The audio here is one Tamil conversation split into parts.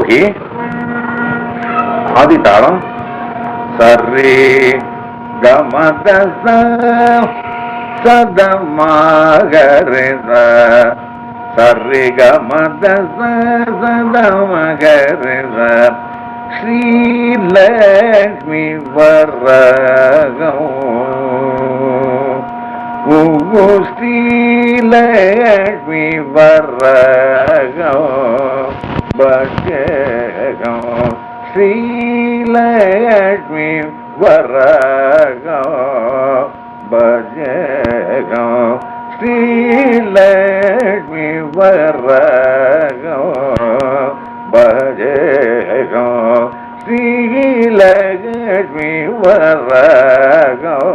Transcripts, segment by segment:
போகி ஆதி தாளம் சரி கமத சதமகரித சரி கமத சதமகரித ஸ்ரீலக்ஷ்மி வரகம் ஸ்ரீலக்ஷ்மி வரகம் பஜகம் ஸ்ரீலக்ஷ்மி வரகம் பஜகம் ஸ்ரீலக்ஷ்மி வரகம் பஜகம் ஸ்ரீலக்ஷ்மி வரகம்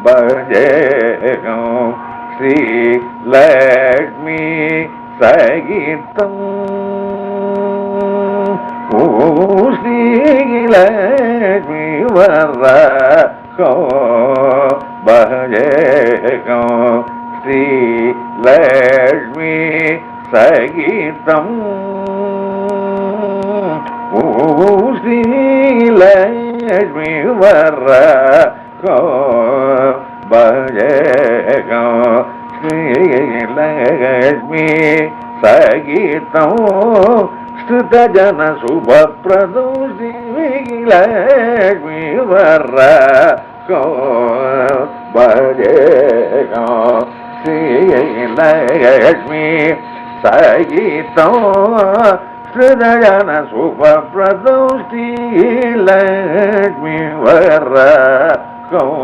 பஜகம் ஸ்ரீலக்ஷ்மி சகிதம் ஸ்ரீலக்ஷ்மி வரகம் பஜகம் ஸ்ரீலக்ஷ்மி சகிதம் ஸ்ரீலக்ஷ்மி வரகம் பஜகம் ஸ்ரீலக்ஷ்மி சகிதம் ஸ்ருதஜன சுபப்ரதம் ஸ்ரீலக்ஷ்மி வரகம் பஜகம் ஸ்ரீலக்ஷ்மி சகிதம் ஸ்ருதஜன சுபப்ரதம் ஸ்ரீலக்ஷ்மி வரகம்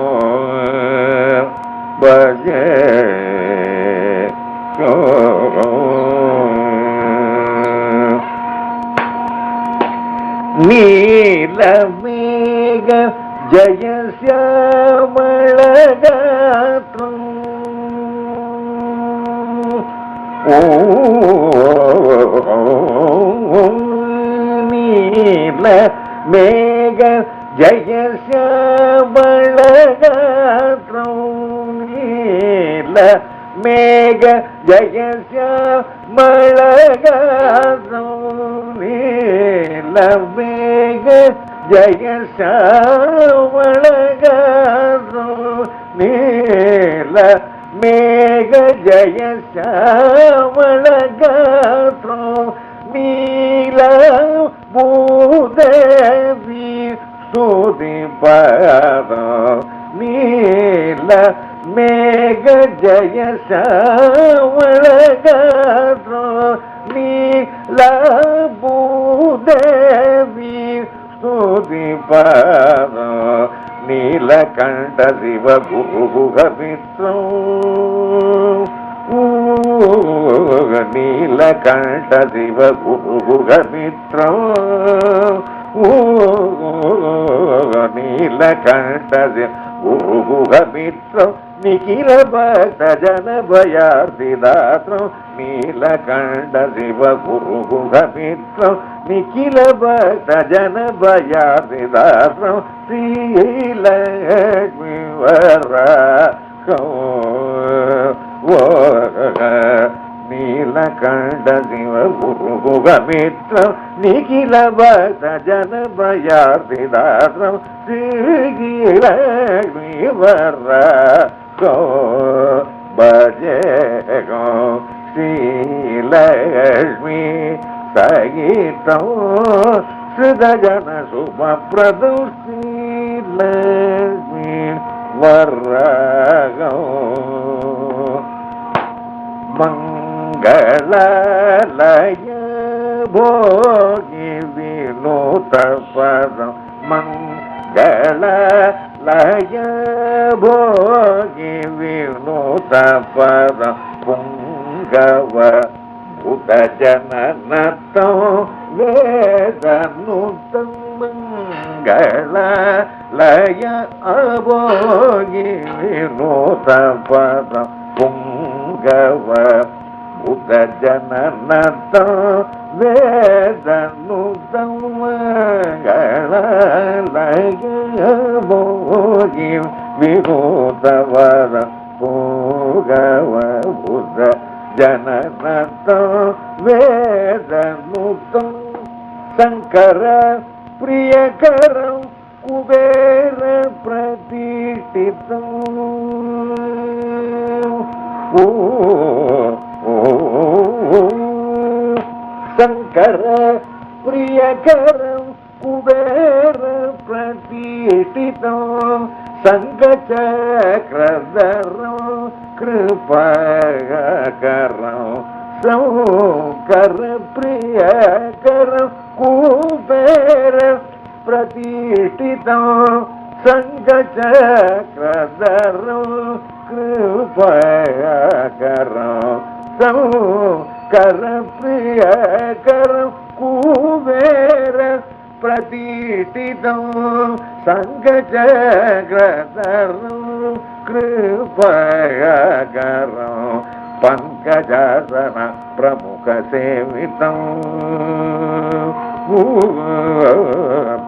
நீலமேக ஜயஸ்யாமளகாத்ரம் நீலமேக ஜயஸ்யாமளகாத்ரம் நீலமேக ஜயஸ்யாமளகாத்ரம் நீலமேக ஜயஸ்யாமளகாத்ரம் நீலமேக ஜயஸ்யாமளகாத்ரம் நீலபூதேவி ஸ்துதிபாதம் நீலமேக ஜயஸ்யாமளகாத்ரம் நீலபூதேவி ஸ்துதிபாதம் நீலகண்ட சிவ குருகுகமித்ரம் நீலகண்ட சிவ குருகுகமித்ரம் நீலகண்ட சிவ குருகுகமித்ரம் நிகில பக்த ஜன பயார்த்திதாத்ரம் நீலகண்ட சிவ குருகுகமித்ரம் நிகில பக்த ஜன பயார்த்திதாத்ரம் ஸ்ரீலக்ஷ்மி வரகம் நீலகண்ட சிவ குருகுகமித்ரம் நிகில பக்த ஜன பயார்த்திதாத்ரம் ஸ்ரீலக்ஷ்மி வரகம் பஜகம் ஸ்ரீலக்ஷ்மி சகிதம் ஸ்ருதஜன சுபப்ரதம் ஸ்ரீலக்ஷ்மி வரகம் மங்களலய போகி வினோத பதம் மங்களலய போகி வினோத பதம் புங்கவ புத ஜனநத்தம் வேதனுத்தம் மங்களலய அபோகி வினோத பதம் புங்கவ புத ஜனநத்தம் வேதனுத்தம் மங்களலய போகி வினோதவர போகவ புத ஜனநத்தம் வேதனுத்தம் சங்கர பிரியகரம் குபேர பிரதிஷ்டிதம் சங்கர பிரியகரம் குபேர பிரதிஷ்டிதம் சங்கச்சக்ரதரம் கிருபகரம் சௌகர பிரியகரம் குபேர பிரதிஷ்டிதம் சங்கச்சக்ரதரம் கிருபகரம் சௌகர பிரியகரம் குபேர பிரதிஷ்டிதம் சங்கச்சக்ரதரம் கிருபகரம் பங்கஜாசன பிரமுக சேவிதம்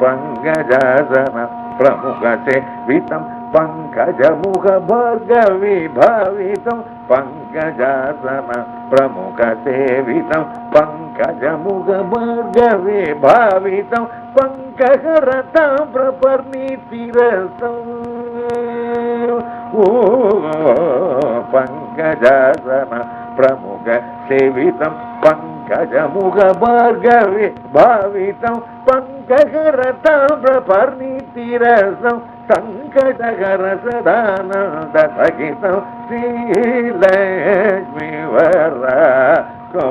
பங்கஜாசன பிரமுக சேவிதம் பங்கஜமுக பார்கவி பாவிதம் பங்கஜாசன பிரமுக சேவிதம் பங்கஜமுக பார்கவி பாவிதம் பங்ககரதம் பிரபர்ணீதிரசம் பங்கஜாசன பிரமுக சேவிதம் பங்கஜமுக பார்கவி பாவிதம் பங்ககரதம் பிரபர்ணீதிரசம் சங்கடகர சதானந்த சகிதம் ஸ்ரீலக்ஷ்மி வரோ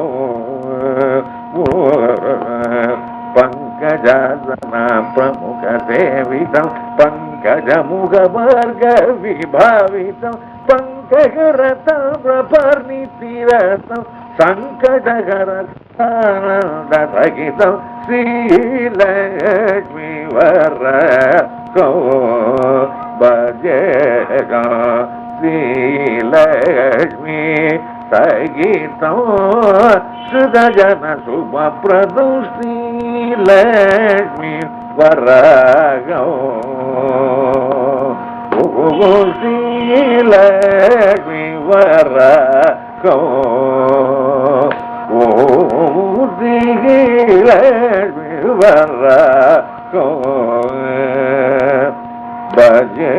பங்கஜாசன பிரமுக சேவிதம் பங்கஜமுக பார்கவி பாவிதம் பங்ககரதம் பிரபர்ணீதிரசம் சங்கடகர சதானந்த சகிதம் ஸ்ரீலக்ஷ்மி வரோ பஜேகா ஸ்ரீலக்ஷ்மி சகிதம் சுதஜன சுபப்ரதம் ஸ்ரீலக்ஷ்மி வரகோ ஸ்ரீலக்ஷ்மி வரகோ ஸ்ரீலக்ஷ்மி வரகோ பஜே